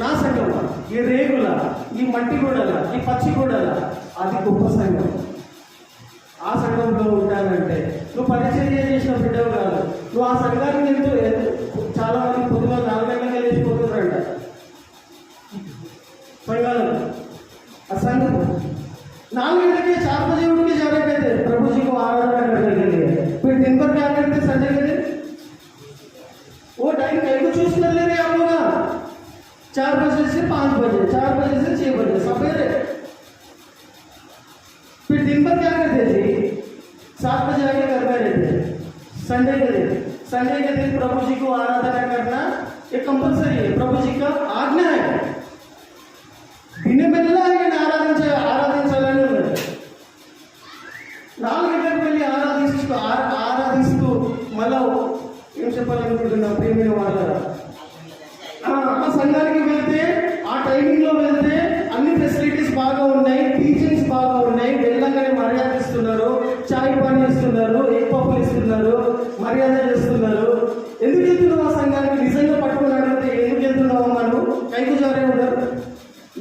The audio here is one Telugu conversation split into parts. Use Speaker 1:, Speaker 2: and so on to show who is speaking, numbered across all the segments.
Speaker 1: నా సంఘం, ఈ రేగుల, ఈ మట్టి గూడల, ఈ పచ్చి గూడల, అది గొప్ప సంఘం. ఆ సంఘంలో ఉంటానంటే నువ్వు పరిచర్య చేసిన బిడ్డవు కాదు. నువ్వు ఆ సంఘానికి చాలా మంది పొద్దుగా 4 గంటలకే లేచిపోతున్నారంట సంఘాలు. ఆ సంఘం 4 घंटे 4 बजे उठ के जा रहे थे प्रभु जी को आराधना करने के लिए। फिर दिन भर क्या करते संडे के दिन? वो टाइम कहीं को चूज कर ले रहे आप लोग। 4 बजे से 5 बजे, 4 बजे से 6 बजे सवेरे। फिर दिन भर क्या करते थे? 7 बजे आके घर में रहते। संडे के दिन प्रभु जी को आराधना करना एक कंपल्सरी है, प्रभु जी का आज्ञा है। దినమెల్లా ఆయన ఆరాధించాలని ఉన్నది. 4 గంటలకు వెళ్ళి ఆరాధిస్తూ మళ్ళా ఏం చెప్పాలనుకుంటున్నా ప్రేమైన వాళ్ళ, ఆ సంఘానికి వెళ్తే, ఆ టైమింగ్లో వెళ్తే అన్ని ఫెసిలిటీస్ బాగా ఉన్నాయి, టీచింగ్స్ బాగా ఉన్నాయి, వెళ్ళంగానే మర్యాద ఇస్తున్నారు, చాయ్ పానీ ఇస్తున్నారు, ఎగ్ పప్పులు ఇస్తున్నారు, మర్యాద చేస్తున్నారు. ఎందుకు వెళ్తున్నావు ఆ సంఘానికి? నిజంగా పట్టుకుని అడిగితే ఎందుకు వెళ్తున్నావు మనం కైకు జారే ఉన్నారు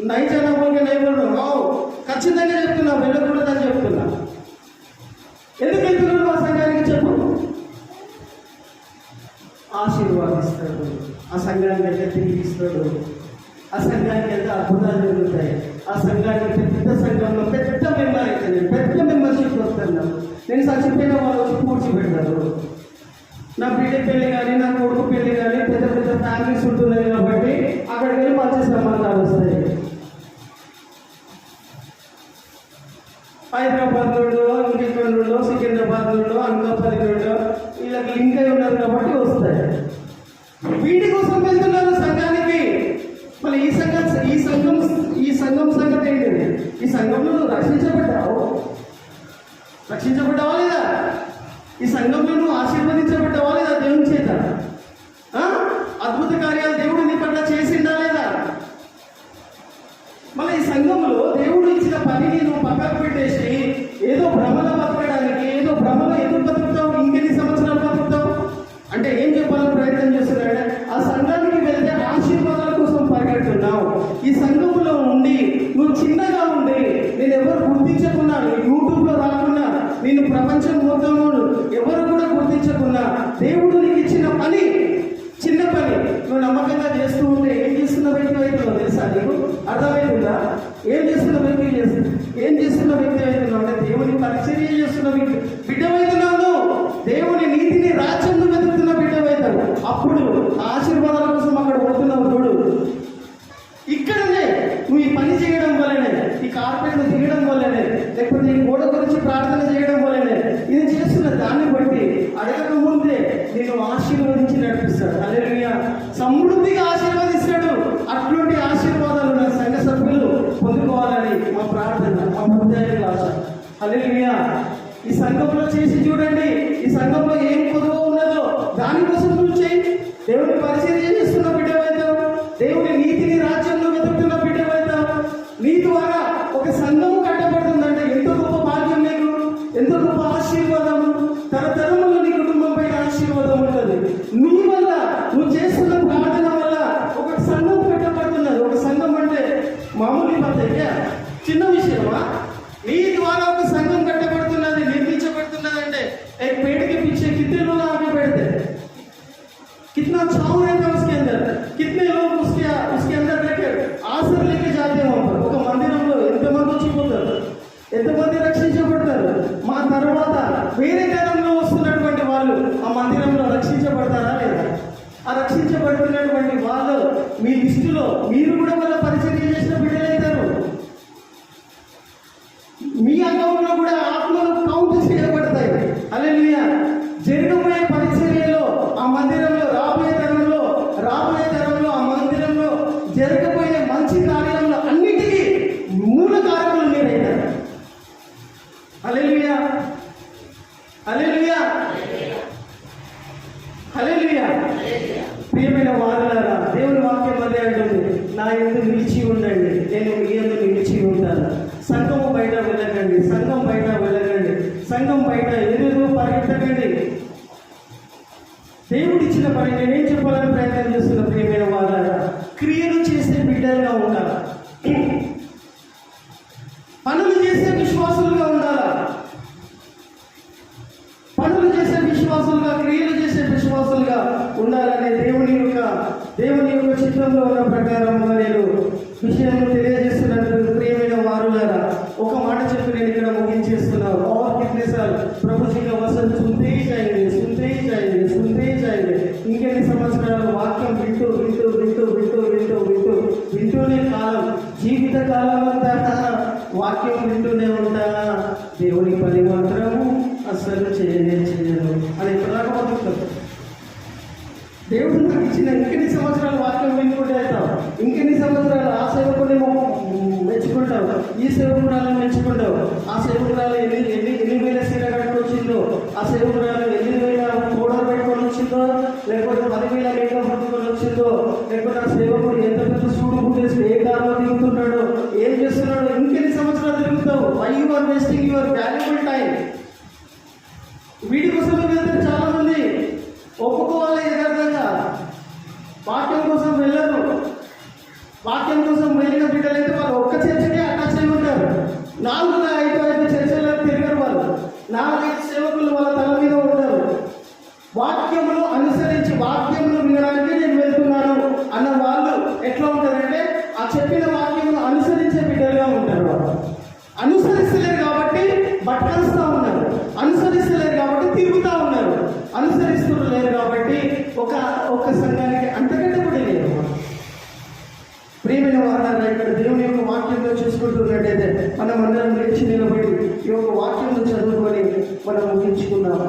Speaker 1: నైజానా పోతే నైబర్ను ఖచ్చితంగా చెప్తున్నా, వెళ్ళకూడదని చెప్తున్నా. ఎందుకు వెళ్తున్నాడు ఆ సంఘానికి చెప్పు? ఆశీర్వాదిస్తాడు. ఆ సంఘానికి వెళ్తే తిరిగి ఇస్తాడు. ఆ సంఘానికి వెళ్తే అద్భుతాలు జరుగుతాయి. ఆ సంఘానికి పెద్ద సంఘంలో పెద్ద మెంబర్ అవుతుంది, పెద్ద మెంబర్షిప్ వస్తాను. నేను చచ్చిపోయిన వాళ్ళు వచ్చి పూడ్చిపెట్టారు. నా బిడ్డ పెళ్లి కానీ, నా కొడుకు పెళ్లి కానీ, పెద్ద పెద్ద ఫ్యామిలీస్ ఉంటున్నాయి కాబట్టి అక్కడికి వెళ్ళి మంచి సంబంధాలు వస్తాయి. హైదరాబాద్ నుండో, ఇంకెక్కడ నుండో, సికింద్రాబాద్ నుండో, అనకాపల్లి నుండో వీళ్ళకి లింక్ అయి ఉన్నారు కాబట్టి వస్తాయి. వీటి కోసం వెళ్తున్నారు సంఘానికి. మళ్ళీ ఈ సంఘం సంగతి ఏంటిది? ఈ సంఘంలో నువ్వు రక్షించబడ్డావా లేదా? ఈ సంఘంలో నువ్వు ఆశీర్వదించబడ్డావా లేదా దేవుని చేత? అద్భుత కార్యాలు దేవుడు నీ పట్ల చేసిందా లేదా? మళ్ళీ ఈ సంఘంలో దేవుడు ఇచ్చిన పనిని నువ్వు పక్కకు పెట్టేసి ఏదో భ్రమలో బతకడానికి, ఏదో భ్రమలో ఎందుకు బతుకుతావు? ఇంకెన్ని సంవత్సరాలు బతుకుతావు అంటే ఏం చెప్పాలని ప్రయత్నం చేస్తున్నాడు? ఆ సంఘానికి వెళ్తే ఆశీర్వాదాల కోసం పరిగెడుతున్నావు. ఈ సంఘంలో ఉండి నువ్వు చిన్నగా ఉండి నేను ఎవరు గుర్తించకున్నా, యూట్యూబ్లో రాకున్నా, నేను ప్రపంచం మొత్తం ఎవరు కూడా గుర్తించకున్నా, దేవుడు నీకు ఇచ్చిన పని చిన్న పని నువ్వు నమ్మకంగా చేస్తూ ఉంటే ఏం చేస్తున్న వ్యక్తి అవుతున్నావు తెలుసా? నీకు అర్థమవుతుందా? ఏం చేస్తున్న వ్యక్తి అవుతున్నావు అంటే దేవుని పరిచర్య చేస్తున్న బిడ్డవైతున్నావు. దేవుని నీతిని రాజ్యం వెతుకుతున్న బిడ్డవైతావు. అప్పుడు ఆశీర్వాదాల కోసం అక్కడ పోతున్నావు. చూడు, ఇక్కడనే నువ్వు ఈ పని చేయడం వల్లనే, ఈ కార్పెట్ తీయడం వల్లనే, లేకపోతే ఈ గోడ గురించి ప్రార్థన చేయడం వల్లనే, ఇది చేస్తున్న దాన్ని బట్టి అడగక ముందే నేను ఆశీర్వదించి నడిపిస్తాడు. హల్లెలూయా! సమృద్ధిగా ఆశీర్వదిస్తాడు. అటువంటి ఆశీర్వాదాలు నా సంఘ సభ్యులు పొందుకోవాలని మా ప్రార్థన, మా హృదయాల ఆశ. హల్లెలూయా! ఈ సంఘంలో చేసి చూడండి. ఈ సంఘంలో ఏం కొదువ ఉన్నదో దానికోసం నువ్వు చేయి. దేవుని పరిచర్య చేస్తున్న బిడ్డవైతావు. దేవుని నీతిని రాజ్యంలో వెతుకుతున్న బిడ్డవైతావు. నీ ద్వారా ఒక సంఘం కట్టబడుతుందంటే ఎంతో గొప్ప భాగ్యం నీకు, ఎంతో గొప్ప ఆశీర్వాదం. తరతరములో నీ కుటుంబం పైన ఆశీర్వాదం ఉంటుంది. నీ వల్ల, నువ్వు చేస్తున్న ప్రార్థన వల్ల ఒక సంఘం కట్టబడుతున్నది. ఒక సంఘం అంటే మామూలు పద్ధతి, చిన్న విషయమా? నీ ద్వారా ఒక సంఘం కట్టబడుతున్నది, నిర్మించబడుతున్నది అంటే एक पेड़ के पीछे कितने लोग आगे बैठते हैं, कितना छाव रहता है उसके अंदर, कितने लोग उसके अंदर बैठे आसर लेके जाते हैं. वहां पर ఒక మందిరంలో ఎంతమంది వచ్చిపోతారు, ఎంతమంది రక్షించబడతారు. మా తర్వాత వేరే కాలంలో వస్తున్నటువంటి వాళ్ళు ఆ మందిరంలో రక్షించబడతారా లేదా? ఆ రక్షించబడుతున్నటువంటి వాళ్ళు మీ లిస్టులో మీరు కూడా వాళ్ళ పరిచర్య చేసిన బిడ్డలైతారు. మీ అకౌంట్లో కూడా ఆత్మలు కౌంట్ చేయబడతాయి. హల్లెలూయా! జరగబోయే పరిచర్యలో ఆ మందిరంలో రాబోయే తరంలో ఆ మందిరంలో జరగబోయే మంచి కార్యాలలో అన్నిటికీ మూల కారకులు మీరైతారు. హల్లెలూయా! హల్లెలూయా! హల్లెలూయా! ప్రియమైన వారలారా, దేవుని వాక్యం అదే అంటుంది, నా యందు నిలిచి ఉండండి, నేను మీ యందు నిలిచి ఉంటాను. సంఘము బయట వెళ్ళకండి, సంఘం బయట ఎదురు పరిగెత్తకండి. దేవుడిచ్చిన పని నేనేం చెప్పాలని ప్రయత్నం చేస్తున్న ప్రియమైన వారలారా, క్రియలు చేసే బిడ్డలుగా ఉండాలా? పనులు చేసే విశ్వాసులుగా ఉండాలా? పనులు చేసే విశ్వాసులుగా, క్రియలు చేసే విశ్వాసులుగా ఉండాలనే దేవుని యొక్క చిత్రంలో ఉన్న ప్రకారం నేను విషయం తెలియజేస్తున్నట్టు ప్రియమైన వారులారా, ఒక మాట చెప్పి నేను ఇక్కడ ముగించేస్తున్నాను. और कितने साल प्रभु जी का वचन सुनते ही जाएंगे, सुनते ही जाएंगे, सुनते ही जाएंगे. ఇంకెన్ని సంవత్సరాలు వాక్యం వింటూనే కాలం, జీవిత కాలం అంతా వాక్యం వింటూనే ఉంటానా, దేవుని పని మాత్రము అస్సలు చేయను అని ఎప్పటిదాకా బతుకుతాం. దేవుడు నాకు ఇచ్చిన ఇంకెన్ని సంవత్సరాలు వాక్యం వినుకుంటే అవుతాం, ఇంకెన్ని సంవత్సరాలు ఆ సేవకుని మెచ్చుకుంటావు, ఈ సేవకురాలను మెచ్చుకుంటావు. ఆ సేవకురాలు ఎన్ని వేల సీర కట్టుకొచ్చిందో, ఆ సేవకురాలు 8,000 పౌడర్ పెట్టుకొని వచ్చిందో, లేకపోతే 10,000 మేకప్ పట్టుకొని వచ్చిందో, లేకపోతే ఆ సేవకుడు ఎంత పెద్ద సూడు పుట్టేసి ఏ కాలంలో తిరుగుతున్నాడో, ఏం చేస్తున్నాడో, ఇంకెన్ని సంవత్సరాలు తిరుగుతావు. Why you are wasting your valuable time? వీటి కోసం వెళ్తారు చాలా మంది, ఒప్పుకోవాలి యథార్థంగా. వాక్యం కోసం వెళ్ళరు. వాక్యం కోసం వెళ్ళిన బిడ్డలైతే వాళ్ళు ఒక్క చర్చకే అటాచ్ అయి ఉంటారు. 4-5 చర్చలకు తిరగరు వాళ్ళు. 4-5 సేవకులు వాళ్ళ తల మీద ఉంటారు. వాక్యమును అనుసరించి, వాక్యమును వినడానికి నేను వెళ్తున్నాను అన్న వాళ్ళు ఎట్లా ఉంటారంటే, ఆ చెప్పిన వాక్యమును అనుసరించే బిడ్డలుగా ఉంటారు. వాళ్ళు అనుసరిస్తలేరు కాబట్టి బట్టలుస్తూ ఉన్నారు, అనుసరిస్తలేరు కాబట్టి తిరుగుతూ ఉన్నారు, అనుసరిస్తులేరు కాబట్టి ఒక సంఘానికి అంతకంటే కూడా లేదు. ప్రియమైన వారాలు ఇక్కడ దేవుని యొక్క వాక్యంలో చూసుకుంటున్నట్టయితే మనం అందరం లేచి నిలబడి ఈ యొక్క వాక్యంలో చదువుకొని మనం ముగించుకున్నాం.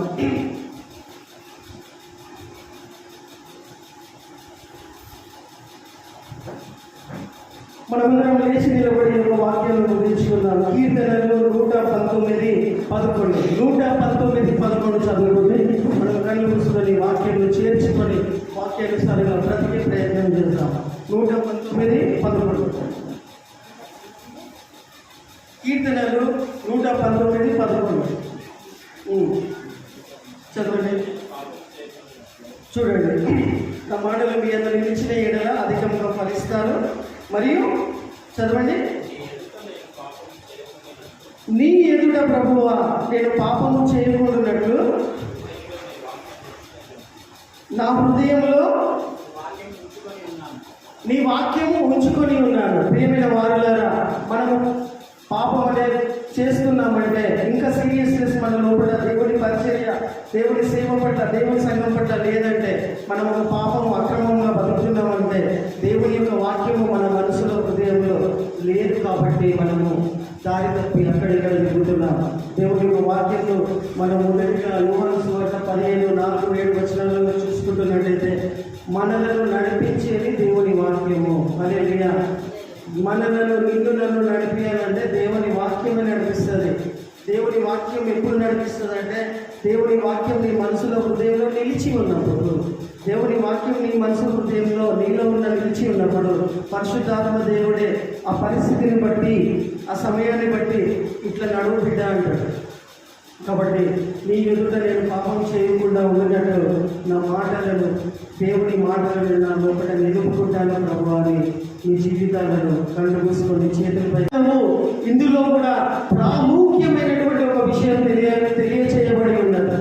Speaker 1: మనమందరం లేచి నిలబడి ఒక వాక్యాలను ముగించుకున్నాం. కీర్తనలు 119:11 119:11 చదువుకొని మనం కళ్ళు మూసుకొని వాక్యాన్ని చేర్చుకొని వాక్యానుసారంగా బ్రతికే ప్రయత్నం చేస్తాం. 119:11 కీర్తనలు 119:11 చదవండి. చూడండి, నా మాటలు మీ అందరు నిలిచిన ఎడల అధికంగా ఫలిస్తారు. మరియు చదవండి, నీ ఎదుట ప్రభువా నేను పాపము చేయకూడనట్లు నా హృదయంలో నీ వాక్యము ఉంచుకొని ఉన్నాను. ప్రియమైన వారులారా, మనము పాపం అనేది చేస్తున్నామంటే ఇంకా సీరియస్నెస్ మన లోపల దేవుని పరిచర్య, దేవుని సేవ పట్ల, దేవుని సంఘం పట్ల లేదంటే, మనం ఒక పాపము అక్రమంగా బతుకుతున్నామంటే దేవుని యొక్క వాక్యము మన మనసులో, హృదయంలో లేదు కాబట్టి మనము దారి తప్పి అక్కడిక్కడ తిరుగుతున్నాం. దేవుని యొక్క వాక్యంలో మనం మొదటిగా యోహాను సువార్త 15:4-7 చూసుకుంటున్నట్టయితే మనలను నడిపించేది దేవుని వాక్యము. హల్లెలూయా. నిన్ను నన్ను నడిపించాలంటే దేవుని వాక్యమే నడిపిస్తుంది. దేవుని వాక్యం ఎప్పుడు నడిపిస్తుంది అంటే, దేవుని వాక్యం నీ మనసులో, హృదయంలో నిలిచి ఉన్నప్పుడు, దేవుని వాక్యం నీ మనసు, హృదయంలో నీలో నిలిచి ఉన్నప్పుడు పరిశుద్ధాత్మ దేవుడే ఆ పరిస్థితిని బట్టి, ఆ సమయాన్ని బట్టి ఇట్లా నడువు బిడ్డ అంటాడు. కాబట్టి నీ ఎదుట నేను పాపం చేయకుండా ఉన్నట్టు నా మాటలను, దేవుని మాటలను నా లోపల నిలుపుకుంటాను ప్రభు అని ఈ జీవితాలను కళ్ళు మూసుకొని చేతులపై. ఇందులో కూడా ప్రాముఖ్యమైనటువంటి ఒక విషయం తెలియచేయబడి ఉన్నది.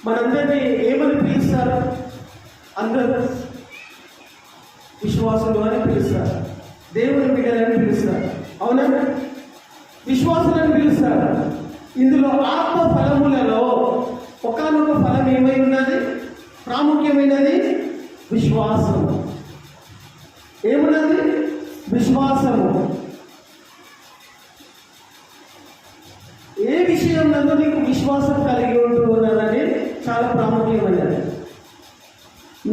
Speaker 1: మనందరినీ ఏమని పిలుస్తారు? అందరూ విశ్వాసులు అని పిలుస్తారు, దేవుని బిడ్డలని పిలుస్తారు, అవునా? విశ్వాసులను పిలుస్తారు. ఇందులో ఆత్మ ఫలములలో ఒకానొక ఫలం ఏమై ఉన్నది? ప్రాముఖ్యమైనది విశ్వాసము. ఏమున్నది? విశ్వాసము. ఏ విషయం నందు నీకు విశ్వాసం కలిగి ఉంటున్నదని చాలా ప్రాముఖ్యమైనది.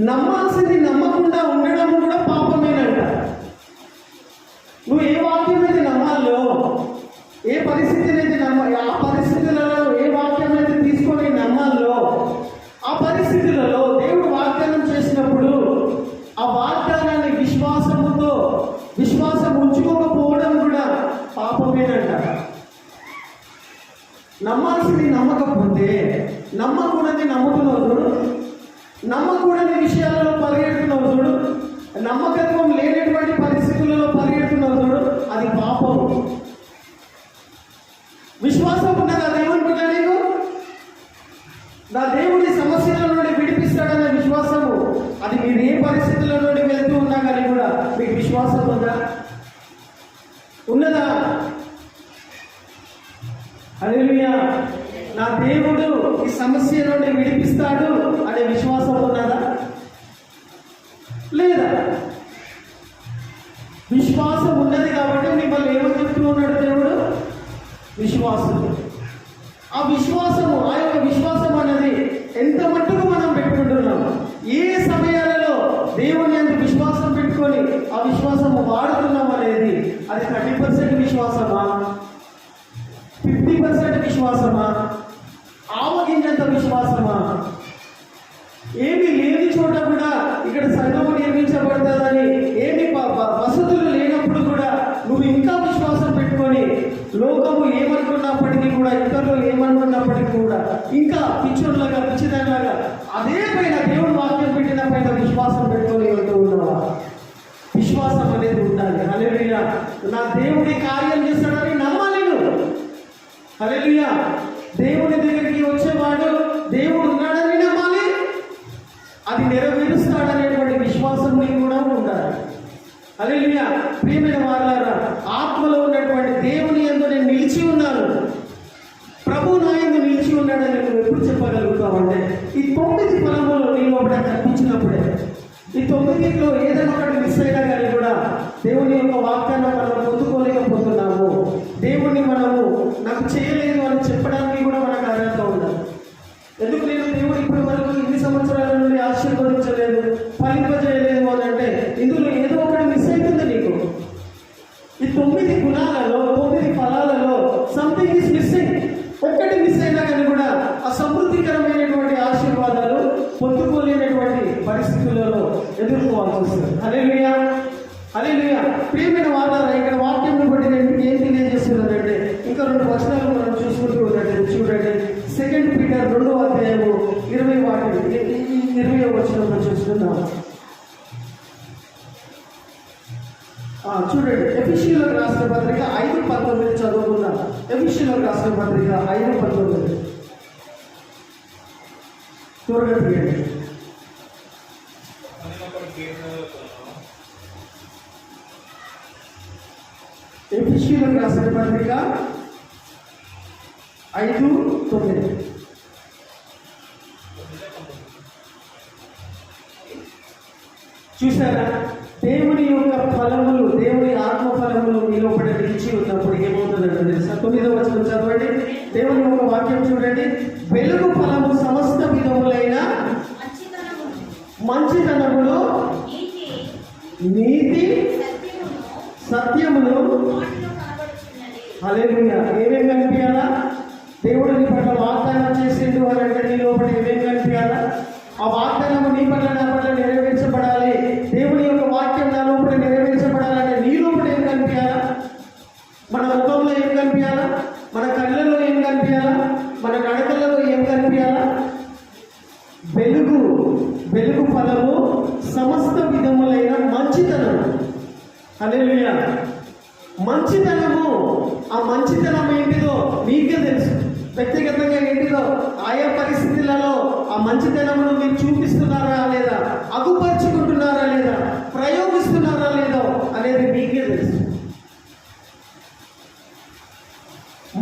Speaker 1: నమ్మాల్సింది నమ్మకుండా ఉండడం కూడా పాపమేనంట. నువ్వు ఏ వాక్యం అయితే నమ్మాలో, ఏ పరిస్థితిని అయితే ఆ పరిస్థితులలో ఏ వాక్యం అయితే తీసుకొని నమ్మాలో, ఆ పరిస్థితులలో దేవుడు వాగ్దానం చేసినప్పుడు ఆ వాగ్దానాన్ని విశ్వాసం ఉంచుకోకపోవడం కూడా పాపమేనంట. నమ్మాల్సింది నమ్మకపోతే, నమ్మకూడని నమ్ముతున్నావు చూడు, నమ్మకూడని విషయాలలో పరిగెడుతున్నావు చూడు, నమ్మకత్వం లేనటువంటి పరిస్థితులలో పరిగెడుతున్నావు చూడు, అది పాపం. విశ్వాసం ఉన్నదా దేవుని బిడ్డ నీకు? నా దేవుడి సమస్యల నుండి విడిపిస్తాడనే విశ్వాసము, అది మీరు ఏ పరిస్థితుల నుండి వెళ్తూ ఉన్నా కానీ కూడా మీకు విశ్వాసం ఉందా? ఉన్నదా? హల్లెలూయా. నా దేవుడు ఈ సమస్య నుండి విడిపిస్తాడు అనే విశ్వాసం ఉన్నదా లేదా? విశ్వాసం ఉన్నది కాబట్టి మిమ్మల్ని ఏమని చెప్తూ ఉన్నాడు దేవుడు? విశ్వాసం. ఆ విశ్వాసము, ఆ యొక్క విశ్వాసం అనేది ఎంత మట్టుకు మనం పెట్టుకుంటున్నాము, ఏ సమయాలలో దేవుని అంత విశ్వాసం పెట్టుకొని ఆ విశ్వాసము వాడుతున్నాం అనేది, అది 30% విశ్వాసమా, 50% విశ్వాసమా, ఆవగింజంత విశ్వాసమా? ఏమి లేని చోట కూడా ఇక్కడ సంఘము నిర్మించబడుతుందని, ఏమి వసతులు లేనప్పుడు కూడా నువ్వు ఇంకా విశ్వాసం పెట్టుకొని, లోకము ఏమనుకున్నప్పటికీ కూడా, ఇతరులు ఏమనుకున్నప్పటికీ కూడా ఇంకా పిచ్చోళ్ళగా పిచ్చిదానిలాగా అదే పైన దేవుడు వాక్యం పెట్టిన పైన విశ్వాసం పెట్టుకొని వెళ్తూ ఉన్నావా? విశ్వాసం అనేది ఉండాలి. హల్లెలూయా. నా దేవుడి కార్యం చేస్తాడని నమ్మాలి నువ్వు. హల్లెలూయా. దేవుని దగ్గరికి వచ్చేవాడు దేవుడు ఉన్నాడని నమ్మాలి, అది నెరవేరుస్తాడనేటువంటి విశ్వాసం నీకు కూడా ఉండాలి. హల్లెలూయా. ప్రియమైన వారలారా, ఆత్మలో ఉన్నటువంటి దేవుని యందు నేను నిలిచి ఉన్నాను, ప్రభు నా యందు నిలిచి ఉన్నాడని నువ్వు ఎప్పుడు చెప్పగలుగుతావంటే, ఈ 9 ఫలములు నీలో ఒకటి కనిపించినప్పుడే. ఈ 9లో ఏదైనా ఒకటి మిస్ అయినా కానీ కూడా దేవుని యొక్క వాక్యాన్ని మనం పొందుకోలేకపోతున్నాము. దేవుణ్ణి మనము నాకు చేయలేదు అని చెప్పడానికి కూడా మనకు అర్హత ఉండాలి. ఎందుకు నేను దేవుడు ఇప్పటి వరకు ఇన్ని సంవత్సరాల నుండి ఆశీర్వదించలేదు, ఫలింపజేయలేదు అని అంటే ఇందులో ఏదో ఒకటి మిస్ అవుతుంది నీకు. ఈ 9 గుణాలలో, 9 ఫలాలలో సంథింగ్ ఈస్ మిస్సింగ్. ఒక్కటి మిస్ అయినా కానీ కూడా ఆ సమృద్ధికరమైనటువంటి ఆశీర్వాదాలు పొందుకోలేనటువంటి పరిస్థితులలో ఎదుర్కోవాల్సి వస్తుంది. హల్లెలూయా. హల్లెలూయా. ప్రియమైన వారలారా, ఇక్కడ వాక్యం బట్టి నేను ఏం తెలియజేస్తున్నానంటే, ఇంకా 2 వచనాలు మనం చూసుకుంటూ ఉన్నట్టు చూడండి. 2 పీటర్ 2వ అధ్యాయము 20వ వచనంలో చూస్తున్నాం. చూడండి, ఎఫెసీయులకు రాసిన పత్రిక 5:19 చదువుకున్నాం. ఎఫెసీయులకు రాసిన పత్రిక 5:19 త్వరగా తీయండి. ఎఫెసీయులకు రాసిన పత్రిక 5:9 చూసారా? దేవుని యొక్క ఫలములు, దేవుని ఆత్మ ఫలములు మీలో ఒకటి నిలిచి ఉన్నప్పుడు ఏమవుతుందంటే తెలుసా? 9వ వచనం చదవండి. దేవుని యొక్క వాక్యం చూడండి. వెలుగు ఫలము సమస్త విధములైన మంచితనములు, నీతి, సత్యములు. హల్లెలూయా. ఏమేమి కనిపించాలా? దేవుడు నీ పట్ల వాగ్దానం చేసిండు అని అంటే నీ లోపల ఏమేమి కనిపించాలా? ఆ వాగ్దానము నీ పట్ల, నా పట్ల నెరవేర్చబడాలి. దేవుని యొక్క వాక్యం నా లోపల నెరవేర్చబడాలంటే నీ లోపల ఏం కనిపించాలా? మన ముఖంలో ఏం కనిపించాలా? మన కళ్ళలో ఏం కనిపించాలా? మన నడకలలో ఏం కనిపించాలా? వెలుగు ఫలము సమస్త విధములైన మంచితనం. హల్లెలూయా. మంచితనము, ఆ మంచితనం ఏంటిదో మీకే తెలుసు. వ్యక్తిగతంగా ఏంటిదో ఆయా పరిస్థితులలో ఆ మంచితనమును మీరు చూపిస్తున్నారా లేదా, అగుపరుచుకుంటున్నారా లేదా, ప్రయోగిస్తున్నారా లేదో అనేది మీకే తెలుసు.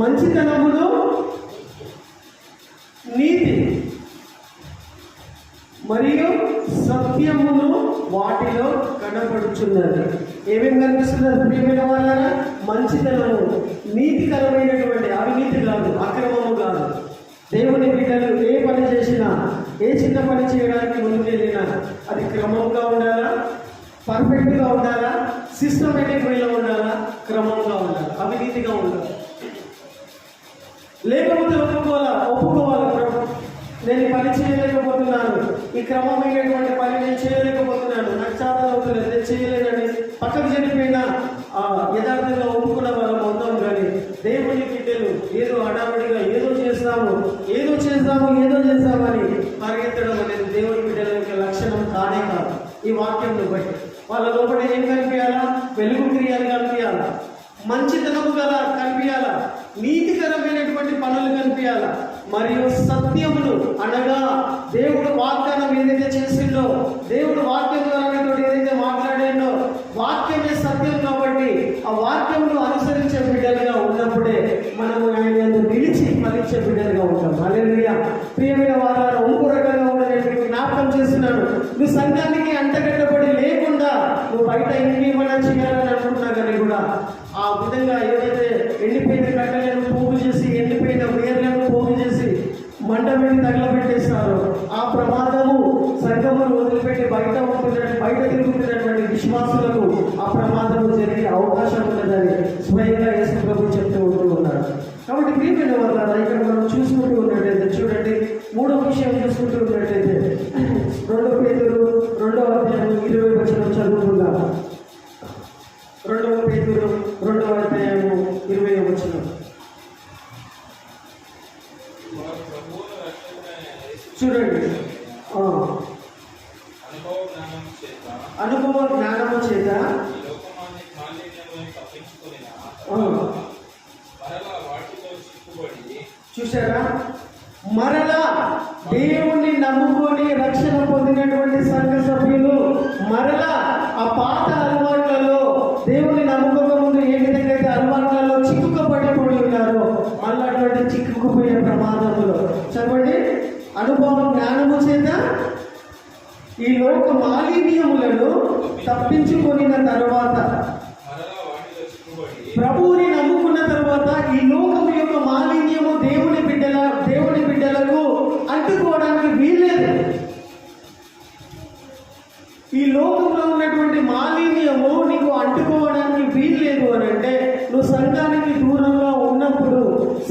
Speaker 1: మంచితనమును, నీతి మరియు సత్యమును వాటిలో కనబడుచున్నది. ఏమేమి కనిపిస్తున్నది ప్రియమైన వాళ్ళ? మంచితనము, నీతికరమైనటువంటి, అవినీతి కాదు, అక్రమము కాదు. దేవుని బిడ్డలు ఏ పని చేసినా, ఏ చిన్న పని చేయడానికి ముందుకెళ్ళినా అది క్రమంగా ఉండాలా, పర్ఫెక్ట్గా ఉండాలా, సిస్టమేటిక్ వేలో ఉండాలా, క్రమంగా ఉండాలి, అవినీతిగా ఉండాలి. లేకపోతే ఒప్పుకోవాలి ప్రభు, నేను ఈ పని చేయలేకపోతున్నాను, ఈ క్రమమైనటువంటి పని నేను చేయలేకపోతున్నాను, నాకు చాలా అవుతుంది, నేను చేయలేనని పక్కకు చనిపోయినా యథార్థంగా ఒప్పుకున్న వాళ్ళం ఉందాం. కానీ దేవుని బిడ్డలు ఏదో హడావుడిగా ఏదో చేస్తామని పరిగెత్తడం అనేది దేవుని బిడ్డల యొక్క లక్షణం కానే కాదు. ఈ వాక్యంను బట్టి వాళ్ళ లోపల ఏం కనిపించాలా? వెలుగు క్రియలు కనిపించాలా, మంచితనము గల కనిపించాలా, నీతికరమైనటువంటి పనులు కనిపించాలా, మరియు సత్యములు అనగా దేవుడు వాగ్దానం ఏదైతే చేసిండో, దేవుడు వాక్యం ద్వారా ఏదైతే మాట్లాడిండో, వాక్యమే సత్యం కాబట్టి ఆ వాక్యమును అనుసరించే బిడ్డలుగా ఉన్నప్పుడే మనము ఆయన నిలిచి ఫలించే బిడ్డలుగా ఉంటాం. హల్లెలూయా. ప్రియమైన వారు ఇంకో రకంగా ఉండేది జ్ఞాపకం చేస్తున్నాడు. నువ్వు సంఘానికి అంటగట్టబడి లేకుండా నువ్వు బయట ఇంకేమైనా చేయాలని అనుకుంటున్నా కానీ కూడా ఆ విధంగా ఏదైతే ఎండిపోయిన కట్టెలను పోగు చేసి, ఎండిపోయిన వేర్లను పోగు చేసి మంట పెట్టి తగలబెట్టేస్తారు, ఆ ప్రమాదము సంఘమును వదిలిపెట్టి బయట తిరుగుతున్నటువంటి విశ్వాసులకు ఆ ప్రమాదము జరిగే అవకాశం ఉన్నదని స్వయంగా యేసు ప్రభువు చెప్తూ ఉన్నాడు. కాబట్టి ప్రియమైన వాళ్ళ ఇక్కడ మనం చూసుకుంటూ ఉన్నట్టయితే చూడండి, మూడవ విషయం చూసుకుంటూ ఉన్నట్టయితే 2 పేతురు 2వ అధ్యాయం 20 వచనం చదువుకుందాం. 2 పేతురు 2వ అధ్యాయం 20వ వచనం చూడండి. అనుభవ జ్ఞానము చేత చూసారా, మరలా దేవుణ్ణి నమ్ముకొని రక్షణ పొందినటువంటి సంఘ సభ్యులు మరలా ఆ పాత అలవాట్లలో, దేవుణ్ణి నమ్ముకోక ముందు ఏ విధంగా అయితే అలవాట్లలో చిక్కుకుపడిపోయి ఉన్నారో మళ్ళీ అటువంటి చిక్కుకుపోయే ప్రమాదములు చదవండి. అనుభవం జ్ఞానము చేత ఈ లోక మాలిన్యములను తప్పించుకొనిన తర్వాత, ప్రభువుని నమ్ముకున్న తర్వాత ఈ లోకము యొక్క మాలిన్యము దేవుని బిడ్డలకు అంటుకోవడానికి వీల్లేదు. ఈ లోకంలో ఉన్నటువంటి మాలిన్యము నీకు అంటుకోవడానికి వీల్లేదు అని అంటే, నువ్వు సంఘానికి దూరంగా ఉన్నప్పుడు,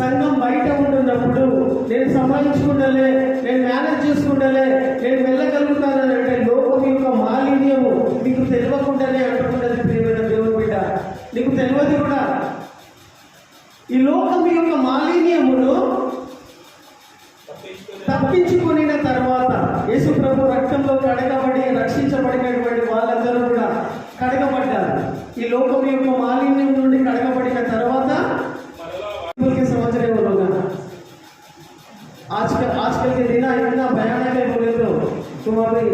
Speaker 1: సంఘం బయట ఉంటున్నప్పుడు, నేను సంపాదించుకుంటలే, నేను మేనేజ్ చేసుకుంటలే, నేను వెళ్ళగలుగుతానని అంటే లోకం యొక్క మాలిన్యము నీకు తెలియకుండానే అంటుకుంటుంది. ప్రియమైన దేవుని బిడ్డ, నీకు తెలియదు కూడా. ఈ లోకం యొక్క మాలిన్యమును తప్పించుకున్న తర్వాత, యేసు ప్రభు రక్తంలో కడగబడి రక్షించబడినటువంటి వాళ్ళందరూ కూడా కడగబడ్డారు. ఈ లోకం యొక్క మాలిన్యం నుండి కడగబడిన తర్వాత సంవత్సరం आजकल के दिन इतना भयानक है, बोले तो तुम अभी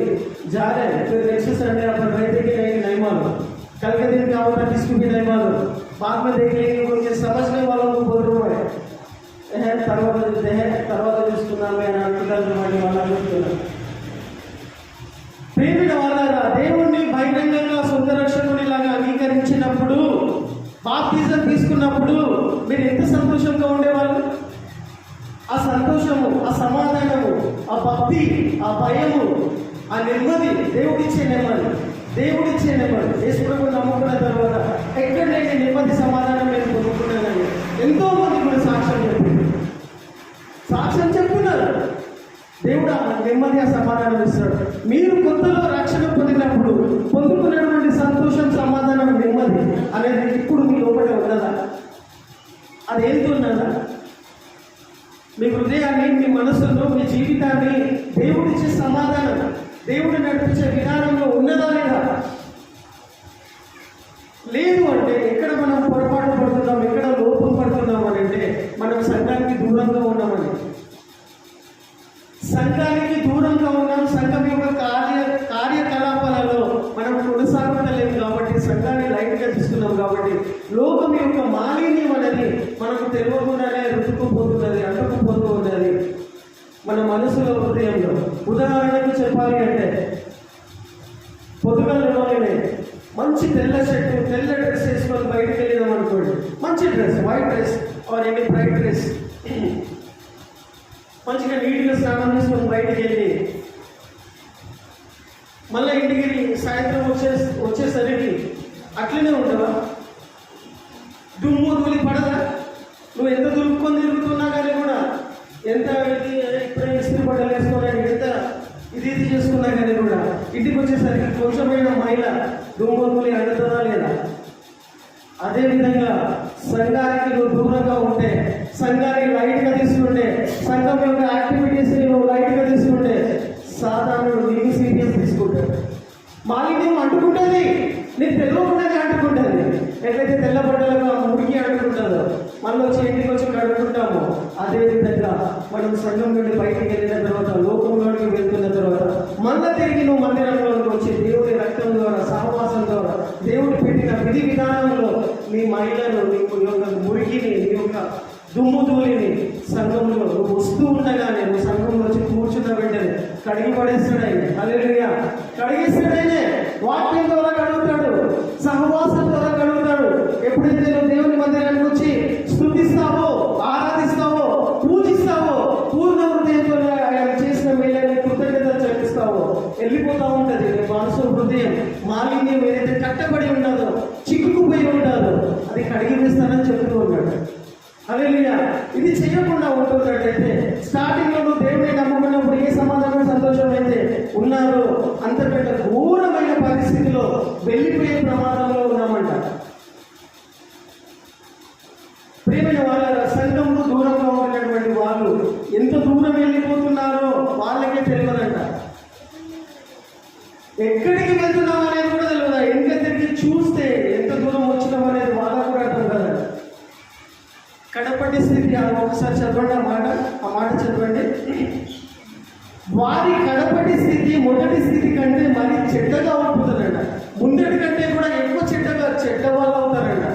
Speaker 1: जा रहे हैं फिर नेक्स्ट संडे अपन रहते कि नहीं मालूम, कल के दिन क्या होता किसको भी नहीं मालूम, बाद में देख लेंगे बोल के समझने वालों को बोल रहा है తర్వాత చూస్తున్నాను అని అంటున్నారు వాళ్ళ. ప్రేమిన వాళ్ళారా, దేవుణ్ణి బహిరంగంగా సొంత రక్షకునిలాగా అంగీకరించినప్పుడు, బాప్తిజం తీసుకున్నప్పుడు మీరు ఎంత సంతోషంగా ఉండేవాళ్ళు. ఆ సంతోషము, ఆ సమాధానము, ఆ భక్తి, ఆ భయము, ఆ నెమ్మది, దేవుడిచ్చే నెమ్మది. యేసుప్రభువుని నమ్ముకున్న తర్వాత ఎక్కడ లేని నెమ్మది, సమాధానం నేను పొందుకున్నానని ఎంతో మంది కూడా సాక్ష్యం చెప్తున్నారు. దేవుడు ఆ నెమ్మది, ఆ సమాధానం ఇస్తాడు. మీరు కొత్తలో రక్షణ పొందినప్పుడు పొందుకున్నటువంటి సంతోషం, సమాధానం, నెమ్మది అనేది ఇప్పుడు మీ లోపల ఉన్నదా? అదేంటి ఉన్నదా? మీ హృదయాన్ని, మీ మనసును, మీ జీవితాన్ని దేవుడిచ్చే సమాధానం, దేవుడు నడిపించే విధానంలో ఉన్నదా లేదా? లేదు అంటే ఎక్కడ మనం పొరపాటు పడుతున్నాం, ఎక్కడ లోపం పడుతున్నాం అని అంటే మనం సంఘానికి దూరంగా ఉన్నామని. సంఘానికి దూరంగా ఉన్నాం. సంఘం యొక్క కార్యకలాపాలలో మనం కొనసాగలేదు కాబట్టి, సంఘాన్ని లైట్గా తీసుకున్నాం కాబట్టి, లోకం యొక్క మాలిన్యం అనేది మనకు తెలియకుండానే రుతుకుపోతున్నది, అంటుకుపోతూ ఉన్నది మన మనసులో, హృదయంలో. ఉదాహరణకు చెప్పాలి అంటే, పొద్దుగలలోనే మంచి తెల్ల షర్టు, తెల్ల డ్రెస్ వేసుకొని బయటకు వెళ్ళినాం అనుకోండి, మంచి dress, white dress or any bright dress, మంచిగా నీటిలో స్నానం చేసుకొని బయటకు వెళ్ళి మళ్ళీ ఇంటికి సాయంత్రం వచ్చేసరికి అట్లనే ఉండవా? దుమ్ము ధూళి పడదా? నువ్వు ఎంత దులుపుకొని తిరుగుతున్నా కానీ కూడా, ఎంత ఇప్పుడే ఇస్త్రీ బట్టలు వేసుకోవాలి, ఎంత ఇది చేసుకున్నా కానీ కూడా ఇంటికి వచ్చేసరికి కొంచెమైన మైల దుమ్ము ధూళి అంటుతుందా లేదా? అదేవిధంగా సంఘానికి నువ్వు దూరంగా ఉంటే, సంఘాన్ని లైట్గా తీసుకుంటే, సంఘం యొక్క యాక్టివిటీస్ని నువ్వు లైట్గా తీసుకుంటే, సాధారణ నీకు సీరియస్ తీసుకుంటాడు. మాలిన్యం అంటుకుంటుంది, నీకు తెలియకుండానే అంటుకుంటుంది. ఎట్లయితే తెల్ల బట్టలకు మురికి అంటుకుంటుందో మళ్ళీ వచ్చి ఇంటికి వచ్చి కడుక్కుంటాము, అదేవిధంగా మనం సంఘం నుండి బయటికి వెళ్ళిన తర్వాత, లోకంలోకి వెళ్తున్న తర్వాత మళ్ళీ తిరిగి నువ్వు మందిరంలోకి వచ్చి దేవుడి రక్తం ద్వారా, సహవాసం ద్వారా, దేవుడు పెట్టిన విధి విధానంలో నీ మహిళను, నీ యొక్క మురికిని, నీ యొక్క దుమ్ము ధూళిని సంఘంలో నువ్వు వస్తూ ఉండగానే, నువ్వు సంఘంలో వచ్చి కూర్చున్న వెంటనే కడిగి పడేస్తాడైనా. హల్లెలూయా, కడిగిస్తాడైనా. వాక్యం ద్వారా కడుగుతాడు, సహవాసం ద్వారా కడుగుతాడు. ఎప్పుడైతే నువ్వు దేవుని మందిరానికి వచ్చి స్తుతిస్తావో, ఆరాధిస్తావో, పూజిస్తావో, పూర్ణ హృదయంతో ఆయన చేసిన మేలని కృతజ్ఞతలు చెల్లిస్తావో, వెళ్ళిపోతా ఉంటుంది నీ మనసు, హృదయం. మాలిన్యం ఏదైతే కట్టబడి ఉన్నదో, చిక్కుకుపోయి ఉంటుందో అది కడిగి వేస్తానని చెప్తూ ఉన్నాడు. హల్లెలూయా. ఇది చేయకుండా ఉంటున్నట్టయితే, స్టార్టింగ్ లో నువ్వు దేవుడిని నమ్ముకున్నప్పుడు ఏ సమాధానం, సంతోషం అయితే ఉన్నారో అంతకంటే ఘోరమైన పరిస్థితిలో వెళ్ళిపోయే ప్రమాదంలో ఉన్నామంట. ప్రియమైన వాళ్ళ సంఘంలో దూరంగా ఉన్నటువంటి వాళ్ళు ఎంత దూరం వెళ్ళిపోతున్నారో వాళ్ళకే తెలియదంట. ఎక్కడికి వెళ్తున్నాం అనేది కూడా తెలియదు. ఇంకా తిరిగి చూస్తే ఎంత దూరం వచ్చినాం అనేది వాళ్ళకు కూడా అర్థం కదా. కడపటి స్థితి, ఒకసారి చదవండి ఆ మాట చదవండి. వారి కడపటి స్థితి మొదటి స్థితి కంటే మరి చెడ్డగా ఉంటుందంట. ముందటి కంటే కూడా ఎక్కువ చెడ్డ వాళ్ళు అవుతారంట.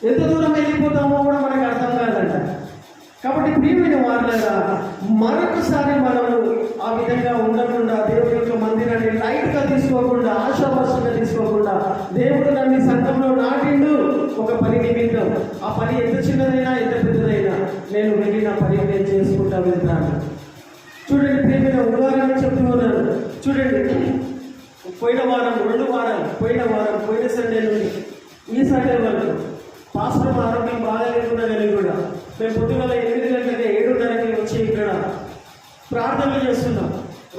Speaker 1: ఎంత దూరం వెళ్ళిపోతామో కూడా మనకు అర్థం కాదంట. కాబట్టి ప్రియమైన వాళ్ళగా మరొకసారి మనము ఆ విధంగా ఉండకుండా, దేవుడి యొక్క మందిరాన్ని లైట్గా తీసుకోకుండా, ఆశాభాషగా తీసుకోకుండా, దేవుడు నన్ను సంఘంలో నాటిండు ఒక పని నిమిత్తం. ఆ పని ఎంత చిన్నదైనా ఎంత పెద్దదైనా నేను వెళ్ళి నా పని నేను చేసుకుంటా వెళ్తాను. చూడండి ప్రియమైన ఉదాహరణ చెప్తూ ఉన్నాను. చూడండి, పోయిన వారం, పోయిన సండే నుండి ఈ సండే వరకు పాస్టర్ ఆరోగ్యం బాగా లేకుండా కలిగి కూడా మేము పొద్దుగల 8 గంటలకి 7:30కి వచ్చి ఇక్కడ ప్రార్థనలు చేస్తున్నాం.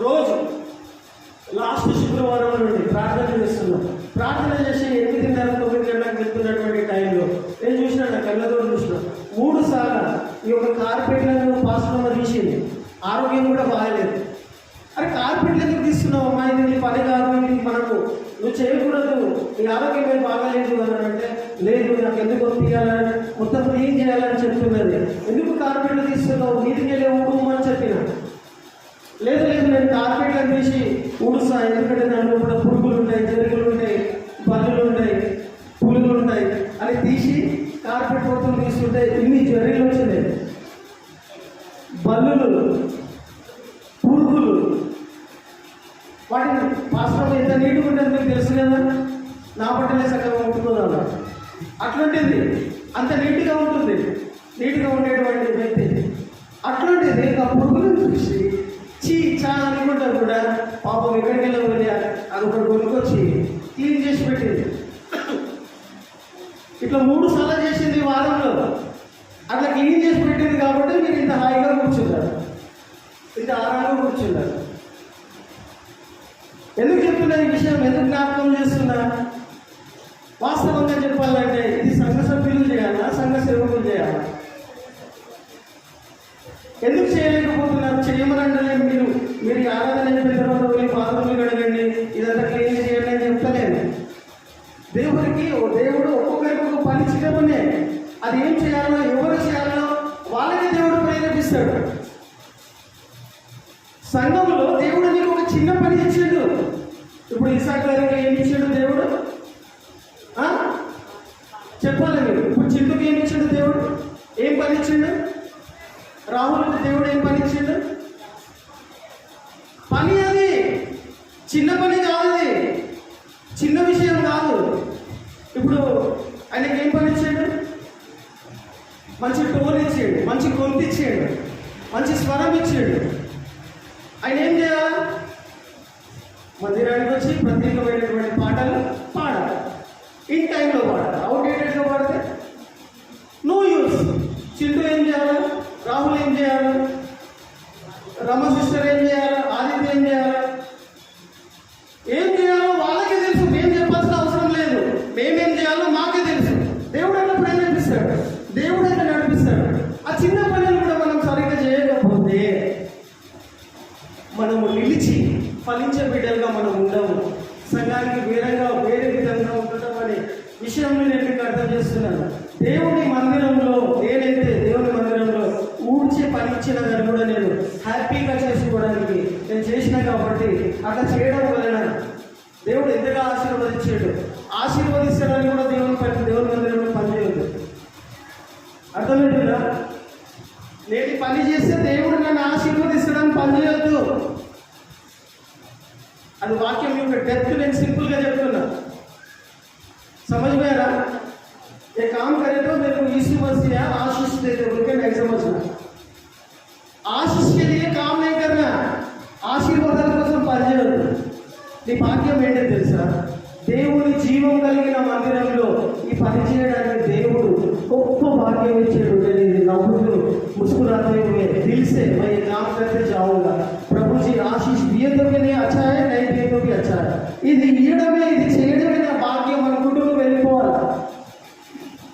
Speaker 1: రోజు లాస్ట్ శుక్రవారం నుండి ప్రార్థన చేస్తున్నాం. ప్రార్థన చేసి 8:30, 9 గంటలకు వెళ్తున్నటువంటి టైంలో నేను చూసిన, నా కళ్ళతో చూసిన 3 సార్లు ఈ యొక్క కార్పెట్లను పాస్టర్ తీసింది. ఆరోగ్యం కూడా బాగాలేదు. అరే కార్పెట్లు ఎందుకు తీస్తున్నావు అమ్మా, ఇది నీ పని కాదు, ఇది మనకు నువ్వు చేయకూడదు, నీ ఆరోగ్యం ఏం బాగాలేదు అని అంటే, లేదు నాకు ఎందుకు తీయాలని, మొత్తం క్లీన్ చేయాలని చెప్తున్నది. ఎందుకు కార్పెట్లు తీస్తున్నావు, నీటికి వెళ్ళే ఊడమని చెప్పిన. లేదు నేను కార్పెట్లను తీసి ఊడుస్తా, ఎందుకంటే దాంట్లో కూడా పురుగులు ఉంటాయి, జరుగులు ఉంటాయి, బల్లులు ఉంటాయి, పులుగులు ఉంటాయి అని తీసి కార్పెట్ మొత్తం తీసుకుంటే ఇన్ని జరుగులు వచ్చినాయి, బల్లులు, పురుగులు. వాటిని పాస్టర్ ఎంత నీట్గా ఉంటుంది మీకు తెలుసు కదా. నా బట్టలే చక్కగా ఉంటుందా, అట్లాంటిది అంత నీట్గా ఉంటుంది, నీట్గా ఉండేటువంటి వ్యక్తి. అట్లాంటిది ఆ పురుగులను చూసి చా అనుకుంటా కూడా పాపం ఎక్కడికి వెళ్ళి అది ఒకటి కొనుక్కొచ్చి క్లీన్ చేసి పెట్టింది. ఇట్లా 3 సార్లు చేసింది వారంలో. అట్లా క్లీన్ చేసి పెట్టింది కాబట్టి మీరు ఇంత హాయిగా కూర్చున్నారు, ఇంత ఆరాంగా కూర్చున్నారు. ఎందుకు చెప్తున్నా ఈ విషయం, ఎందుకు జ్ఞాపకం చేస్తున్నా? వాస్తవంగా చెప్పాలంటే ఇది సంఘ సభ్యులు చేయాలా, సంఘ సేవకులు చేయాలా? ఎందుకు చేయలేకపోతున్నారు? చేయమనంటే మీరు ఆరాధన అయిపోయిన తర్వాత వెళ్ళి పాత్రలు కడగండి, ఇదంతా క్లీన్ చేయండి అని చెప్తలేదు. దేవుడు ఒక్కొక్కరికి ఒక పని చేయమనే, అది ఏం చేయాలో, ఎవరు చేయాలో వాళ్ళకి దేవుడు ప్రేరేపిస్తాడు. సంఘంలో దేవుడు నీకు ఒక చిన్న పని ఇచ్చాడు. ఇప్పుడు ఇసాక్ గారికి ఏమి ఇచ్చాడు దేవుడు చెప్పాలి మీరు. ఇప్పుడు చిందుకు ఏమి ఇచ్చాడు దేవుడు, ఏం పని ఇచ్చాడు? రాహుల్కి దేవుడు ఏం పని ఇచ్చాడు? పని, అది చిన్న పని కాదు, అది చిన్న విషయం కాదు. ఇప్పుడు ఆయనకి ఏం పని ఇచ్చాడు? మంచి టోన్ ఇచ్చాడు, మంచి గొంతు ఇచ్చాడు, మంచి స్వరం ఇచ్చాడు. ఆయన ఏం చేయాలి? మందిరానికి వచ్చి ప్రత్యేకమైనటువంటి పాటలు పాడాలి, ఇన్ టైంలో పాడాలి. అవుట్డేటెడ్గా పాడితే నో యూస్. చింటూ ఏం చేయాలి? రాహుల్ ఏం చేయాలి? రమ సిస్టర్ ఏం చేయాలి? ఆదిత్య ఏం చేయాలి? ఏం చేయాలో వాళ్ళకే తెలుసు, మేము చెప్పాల్సిన అవసరం లేదు. మేమేం చేయాలో మాకే తెలుసు. దేవుడు అట్లా ప్రేరేపిస్తాడు, దేవుడు అట్లా నడిపిస్తాడు. ఆ చిన్న పనులు కూడా మనం సరిగ్గా చేయకపోతే మనము నిలిచి ఫలించే బిడ్డలుగా మనం ఉండము. అట్లా చేయడం వలన దేవుడు ఎంతగా ఆశీర్వదించాడు. ఆశీర్వదిస్తాడని కూడా దేవుని మందిరంలో పనిచేయదు. అర్థమేంటిదా? నేటి పని చేస్తే దేవుడు నన్ను ఆశీర్వదిస్తాడని పనిచేయొద్దు. అది వాక్యం యొక్క డెప్త్ నేను సింపుల్గా చెప్తున్నా. समझ में आ रहा? ये काम करे तो मेरे को यीशु मसीह आशीष देते उनके नहीं समझना. आशीष के लिए काम नहीं करना, ఆశీర్వాదాల కోసం పనిచేయదు. నీ భాగ్యం ఏంటో తెలుసా? దేవుని జీవం కలిగిన మందిరంలో ఈ పని చేయడానికి దేవుడు గొప్ప భాగ్యం ఇచ్చాడు. నవ్వుతూ मुस्कुराते हुए दिल से मैं ये काम करते जाऊंगा. प्रभु जी आशीष दिए तो भी नहीं अच्छा है, नहीं दिए तो भी अच्छा है. ఇది ఇయడమే, ఇది చేయడమే నా భాగ్యం అనుకుంటూ వెళ్ళిపోవాలి.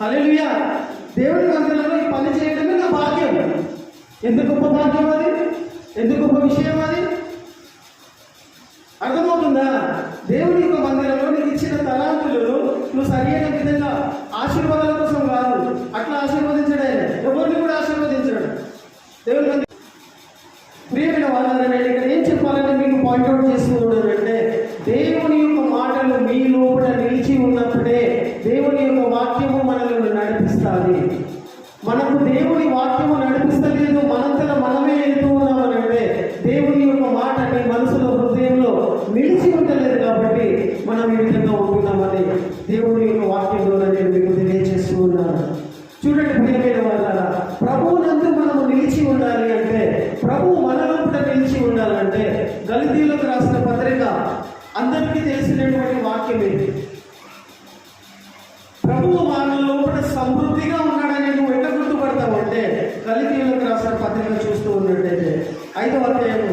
Speaker 1: హల్లెలూయా. దేవుని మందిరంలో ఈ పని చేయడమే నా భాగ్యం. ఎందుకు గొప్ప భాగ్యం అది? ఎందుకు గొప్ప విషయం అది? అర్థమవుతుందా? దేవుని యొక్క మందిరంలో నీకు ఇచ్చిన తలాంతులు నువ్వు సరైన విధంగా ఆశీర్వాదాల కోసం కాదు. అట్లా ఆశీర్వదించడే, ఎవరిని కూడా ఆశీర్వదించడు దేవుని మందిరం. ప్రియమైన వాళ్ళని ఇక్కడ ఏం చెప్పాలని మీకు పాయింట్అవుట్ చేసుకున్నానంటే, దేవుని యొక్క మాటలు మీ లోపల నిలిచి ఉన్నప్పుడే దేవుని యొక్క వాక్యము మనల్ని నడిపిస్తుంది. మనకు దేవుని వాక్యము నడిపిస్తలేదు, మనంతలో మనమే వెళ్తూ ఉన్నామనంటే దేవుని యొక్క మాట నీ మనసులో హృదయంలో నిలిచి ఉండలేదు. కాబట్టి మనం ఈ విధంగా ఉంటున్నామని దేవుని యొక్క వాక్యంలో నేను మీకు తెలియజేస్తూ ఉన్నాను. చూడండి ప్రియమైన వాళ్ళారా, ప్రభువునందు మనము నిలిచి ఉండాలి అంటే, ప్రభువు మన లోపల నిలిచి ఉండాలంటే గలతీయులకు రాసిన పత్రిక అందరికీ తెలిసినటువంటి వాక్యం ఏంటి? ప్రభువు మన లోపల సమృద్ధిగా ఉన్నాడని నువ్వు ఎట్లా గుర్తుపడతావు అంటే, గలతీయులకు రాసిన పత్రిక చూస్తూ ఉన్నట్టయితే 5వ అధ్యాయము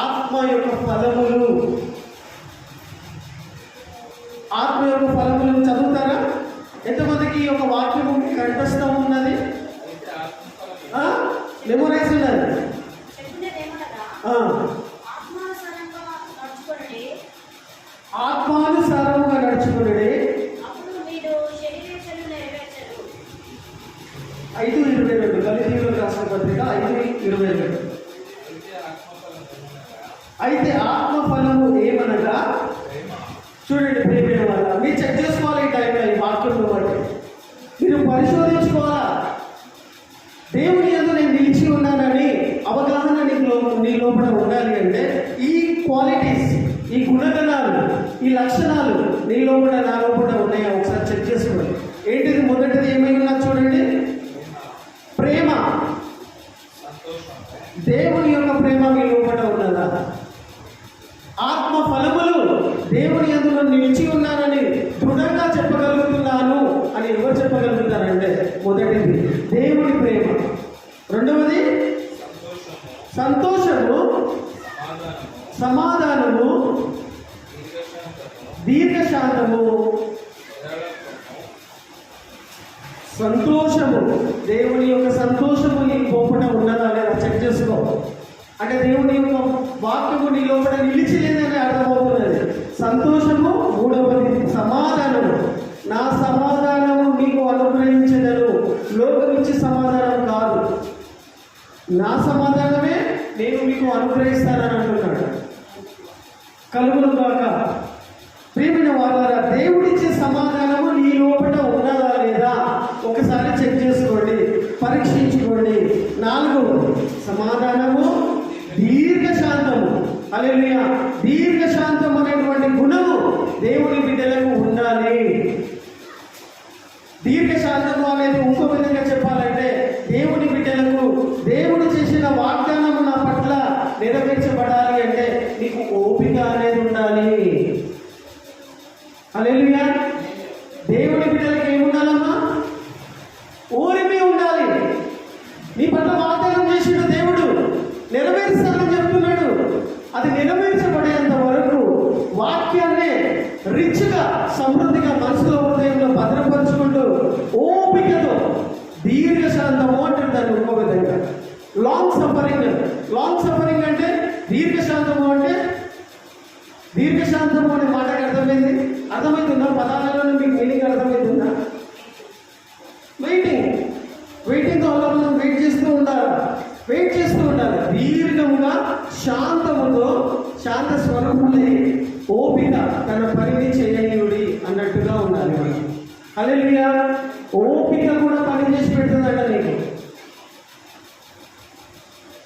Speaker 1: ఆత్మ యొక్క ఫలములు, ఆత్మ యొక్క ఫలములు చదువుతారా? ఎంతమందికి ఈ యొక్క వాక్యము కంఠస్థం ఉన్నది? మెమోరైజ్ ఉన్నది? ఆత్మానుసారముగా నడుచుకుని 5:22 గలతీయులకు రాసిన పత్రిక 5:22. అయితే ఆత్మ ఫలము ఏమనగా, చూడండి ప్రియమైన వాళ్ళ, మీరు చెక్ చేసుకోవాలి ఈ టైంలో ఈ వాక్యంలో బట్టి మీరు పరిశోధించుకోవాలా. దేవుని యందు నేను నిలిచి ఉన్నానని అవగాహన నీ లోపల ఉండాలి అంటే ఈ క్వాలిటీస్, ఈ గుణగణాలు, ఈ లక్షణాలు నీ లోపల నా లోపల ఉన్నాయా ఒకసారి చెక్ చేసుకోండి. ఏంటిది? మొదటిది ఏమై ఉన్నా చూడండి, ప్రేమ. దేవుని యొక్క ప్రేమ మీ లోపల ఉన్నదా? ఆత్మ ఫలములు, దేవుని యందు నిలిచి ఉన్నానని దృఢంగా చెప్పగలుగుతున్నాను అని ఎవరు చెప్పగలుగుతారంటే, మొదటిది దేవుని ప్రేమ, రెండవది సంతోషము, సమాధానము, దీర్ఘశాంతము. సంతోషము, దేవుని యొక్క సంతోషము నీ లోపల ఉన్నదా లేదా చెక్ చేసుకో. అంటే దేవుని యొక్క వాక్యము నీ లోపల నిలిచి లేదని అర్థమవుతున్నది. సంతోషము. మూడవది సమాధానము. నా సమాధానము మీకు అనుగ్రహించదను, లోకం ఇచ్చే సమాధానం కాదు, నా సమాధానమే నేను మీకు అనుగ్రహిస్తానని అంటున్నాడు. కలుగును గాక. ప్రియమైన వాళ్ళారా, దేవుడిచ్చే సమాధానము నీ లోపల ఉన్నదా లేదా ఒకసారి చెక్ చేసుకోండి, పరీక్షించుకోండి. 4 సమాధానము, దీర్ఘశాంతము. హల్లెలూయా. దీర్ఘశాంతం అనేటువంటి గుణము దేవుని బిడ్డలకు ఉండాలి. దీర్ఘశాంతము అనేది ఇంకో విధంగా చెప్పాలంటే, దేవుని బిడ్డలకు దేవుడు చేసిన వాగ్దానము నా పట్ల నెరవేర్చబడాలి అంటే నీకు ఓపిక అనేది ఉండాలి. హల్లెలూయా. దేవుని బిడ్డలకు ఏముండాలమ్మా? ఓరిమి ఉండాలి. నీ పట్ల వాగ్దానం చేసిన దేవుడు నెరవేర్చాలని చెప్తున్నాడు. అది నెరవేర్చబడేంత వరకు వాక్యాన్ని రిచ్గా, సమృద్ధిగా మనసులో, హృదయంలో భద్రపరుచుకుంటూ ఓపికతో దీర్ఘశాంతము అంటారు దాన్ని ఇంకో విధంగా. Long suffering. లాంగ్ సఫరింగ్ అంటే దీర్ఘశాంతము అంటే, దీర్ఘశాంతము అనే మాటకి అర్థమవుతుందా? పదాలలో మీకు మీనింగ్ అర్థమవుతుందా? వెయిటింగ్ వల్ల మనం వెయిట్ చేస్తూ ఉండాలి. దీర్ఘముగా శాంతముతో శాంత స్వరూపులే ఓపిక తన పనిని చేయనీయుడి అన్నట్టుగా ఉండాలి మనం. హల్లెలూయా. ఓపిక కూడా పని చేసి పెడుతుందట నీకు.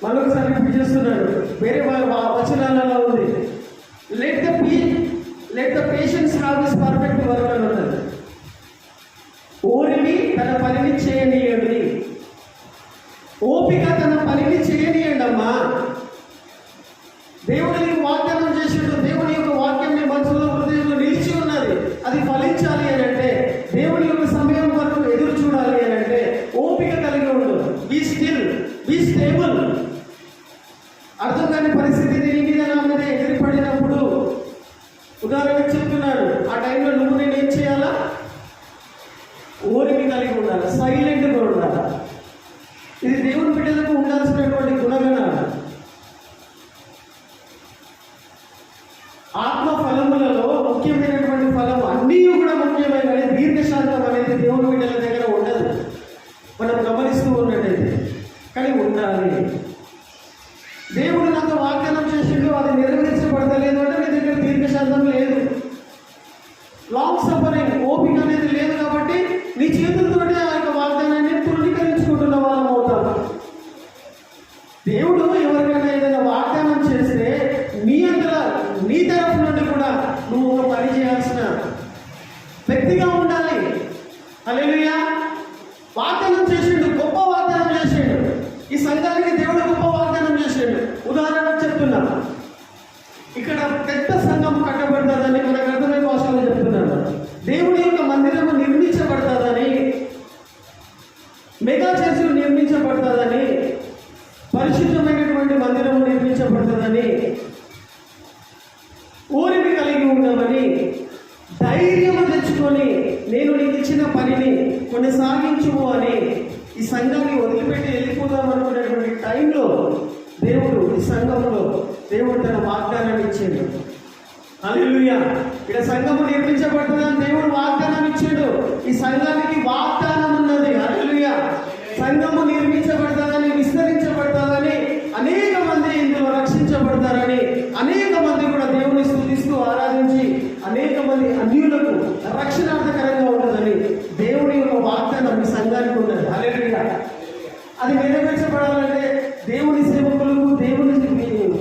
Speaker 1: మరొకసారి రిపీట్ చేస్తున్నాడు, వేరే వచనాలలో ఉంది, let the patience have his perfect work అని ఉన్నది. ఓరిని తన పనిని చేయనీయండి, ఓపిక తన పనిని చేయనీయండి అమ్మా. దేవుడు నీకు వాగ్దానం చేసిండు, దేవుని యొక్క వాక్యం నీ మనసులో హృదయంలో నిలిచి ఉన్నది. అది ఫలించాలి అని అంటే, దేవుని యొక్క సమయం వరకు ఎదురు చూడాలి అని అంటే ఓపిక కలిగి ఉండు. Be still, be stable. అర్థం కాని పరిస్థితి నీ మీద నా మీద ఎదురుపడినప్పుడు, ఉదాహరణకు చెప్తున్నాడు, ఆ టైంలో నువ్వు నేనేం చేయాలా? ఓరిక కలిగి ఉండాలి, సైలెంట్గా ఉండాలి. ఇది దేవుని బిడ్డలకు ఉండాల్సినటువంటి గుణగణాలు. ఆత్మ ఫలములలో ముఖ్యమైనటువంటి ఫలం అన్నీ కూడా ముఖ్యమైన, కానీ దీర్ఘశాంతం అనేది దేవుని బిడ్డల దగ్గర ఉండదు. మనం గమనిస్తూ ఉన్నట్టయితే, కానీ ఉండాలి. దేవుడు నాకు వాగ్దానం చేసిండు, అది నెరవేర్చబడతలేదు అంటే నీ దగ్గర దీర్ఘశాంతం లేదు. లాంగ్ సఫరింగ్, ఓపిక అనేది లేదు. కాబట్టి నీ చేతులతోనే ఆ యొక్క వాగ్దానాన్ని తృణీకరించుకుంటున్న వాళ్ళం అవుతాం. దేవుడు ఎవరికైనా ఏదైనా వాగ్దానం చేస్తే నీ తరఫు నుండి కూడా నువ్వు ఒక పని చేయాల్సిన వ్యక్తిగా ఉండాలి. హల్లెలూయా. వాగ్దానం చేసిండు, గొప్ప వాగ్దానం చేసిండు. ఈ సంఘానికి దేవుడు గొప్ప వాగ్దానం చేసిండు. ఉదాహరణకు చెప్తున్నా, ఇక్కడ పెద్ద సంఘం కట్టబడతాదని మనకు అర్థమైన భాషలో చెప్తున్నాను. దేవుడి యొక్క మందిరము నిర్మించబడతాదని, మెగా చర్చలు నిర్మించబడతాదని, పరిశుద్ధమైనటువంటి మందిరము నిర్మించబడుతుందని, ఊరిని కలిగి ఉండమని ధైర్యం తెచ్చుకొని నేను నీకు ఇచ్చిన పనిని కొనసాగించుము అని ఈ సంఘాన్ని వదిలిపెట్టి వెళ్ళిపోదాం అనుకునేటువంటి టైంలో దేవుడు ఈ సంఘంలో దేవుడు తన వాగ్దానాన్ని ఇచ్చాడు. హల్లెలూయా. ఇక్కడ సంఘము నిర్మించబడుతుందని దేవుడు వాగ్దానం ఇచ్చాడు. ఈ సంఘానికి వాగ్దానం ఉన్నది. హల్లెలూయా. సంఘము నిర్మించబడతాదని, విస్తరించబడతాదని, అనేక మంది ఇందులో రక్షించబడతారని, అనేక మంది కూడా దేవుని స్తుతిస్తూ ఆరాధించి అనేక మంది అన్యులకు రక్షణార్థకరంగా ఉంటుందని దేవుని యొక్క వాగ్దానం ఈ సంఘానికి ఉన్నది. హల్లెలూయా. అది నెరవేర్చబడాలంటే దేవుని సేవకులకు,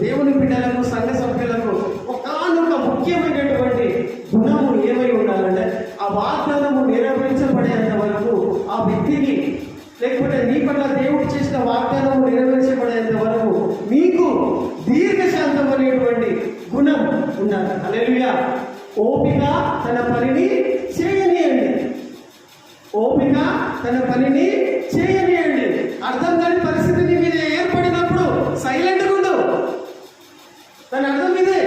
Speaker 1: దేవుని బిడ్డలకు, సంఘ సభ్యులకు ఒకానొక ముఖ్యమైనటువంటి గుణము ఏమై ఉండాలంటే, ఆ వాగ్దానము నెరవేర్చబడేంత వరకు ఆ వ్యక్తికి, లేకపోతే నీ పట్ల దేవుడు చేసిన వాగ్దానము నెరవేర్చబడేంత వరకు నీకు దీర్ఘశాంతం అనేటువంటి గుణం ఉండాలి. హల్లెలూయా. ఓపిక తన పనిని చేయనీయండి, ఓపిక తన పనిని చేయనీయండి. అర్థం కాని పరిస్థితి నీ మీద ఏర్పడినప్పుడు సైలెంట్గా ఉండు. దాని అర్థం ఇదే.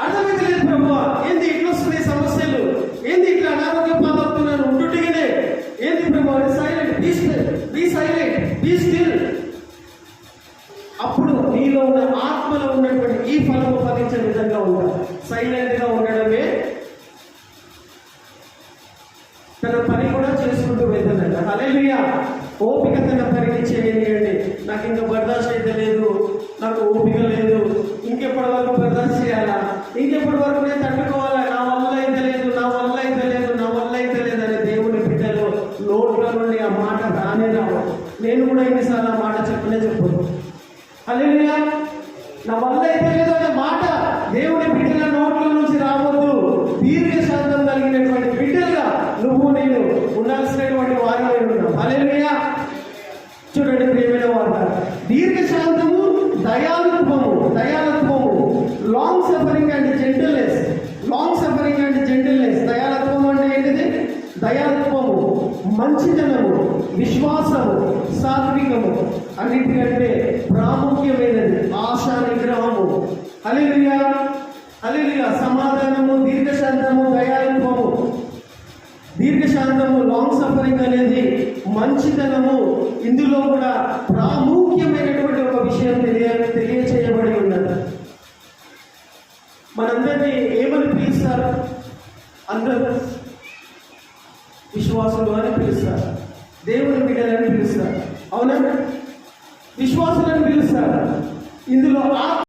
Speaker 1: అర్థమైతే లేదు ప్రభు, ఏంది ఇట్లా వస్తున్నాయి సమస్యలు, ఏంది ఇట్లా అనారోగ్య పాలవుతున్నాను ఉంటుంటేనే, ఏంది ప్రభు? Silent, be silent, be still. అప్పుడు నీలో ఉన్న ఆత్మలో ఉన్నటువంటి ఈ ఫలము ఫలించే విధంగా ఉండాలి. సైలెంట్ గా ఉండడమే, తన పని కూడా చేసుకుంటూ వెళ్తుందంట. హల్లెలూయా. ఓపిక తన పనిని చేయనియండి. నాకు ఇంకా బర్దాష్ అయితే లేదు, నాకు ఓపిక లేదు, ఇంకెప్పటి వరకు బర్దాష్ చేయాలా, ఇంకెప్పటి వరకు నేను తట్టుకోవాలా, నా వల్ల అయితే లేదు, నా వల్ల అయితే లేదు, నా వల్ల అయితే లేదు అని దేవుని బిడ్డలు నోట్ల నుండి ఆ మాట రానే రావు. నేను కూడా ఎన్నిసార్లు ఆ మాట చెప్పను. హల్లెలూయా. నా వల్ల అయితే లేదు అనే మాట దేవుని బిడ్డల నోట్ల నుంచి రావద్దు. దీర్ఘశాంతం కలిగినటువంటి బిడ్డలుగా నువ్వు నేను ఉండాల్సినటువంటి వారిలో ఉన్నావు. హల్లెలూయా. చూడండి ప్రియమైన వారు, దీర్ఘశాంతము, దయాళుత్వము, long suffering and gentleness. Long suffering and gentleness. దయాళుత్వము అంటే ఏంటిది? దయాళుత్వము, మంచితనము, విశ్వాసము, సాత్వికము, అన్నిటికంటే ప్రాముఖ్యమైనది ఆశా నిగ్రహము. హల్లెలూయా. హల్లెలూయా. సమాధానము, దీర్ఘశాంతము, దయాళుత్వము, దీర్ఘశాంతము, లాంగ్ సఫరింగ్ అనేది మంచితనము. ఇందులో కూడా ప్రాముఖ్యమైనటువంటి ఒక విషయం తెలియచేయబడి ఉన్నది. మనందరినీ ఏమని పిలుస్తారు? అందరూ విశ్వాసులు అని పిలుస్తారు, దేవుని బిడ్డలని పిలుస్తారు. అవునా? విశ్వాసులను పిలుస్తారు. ఇందులో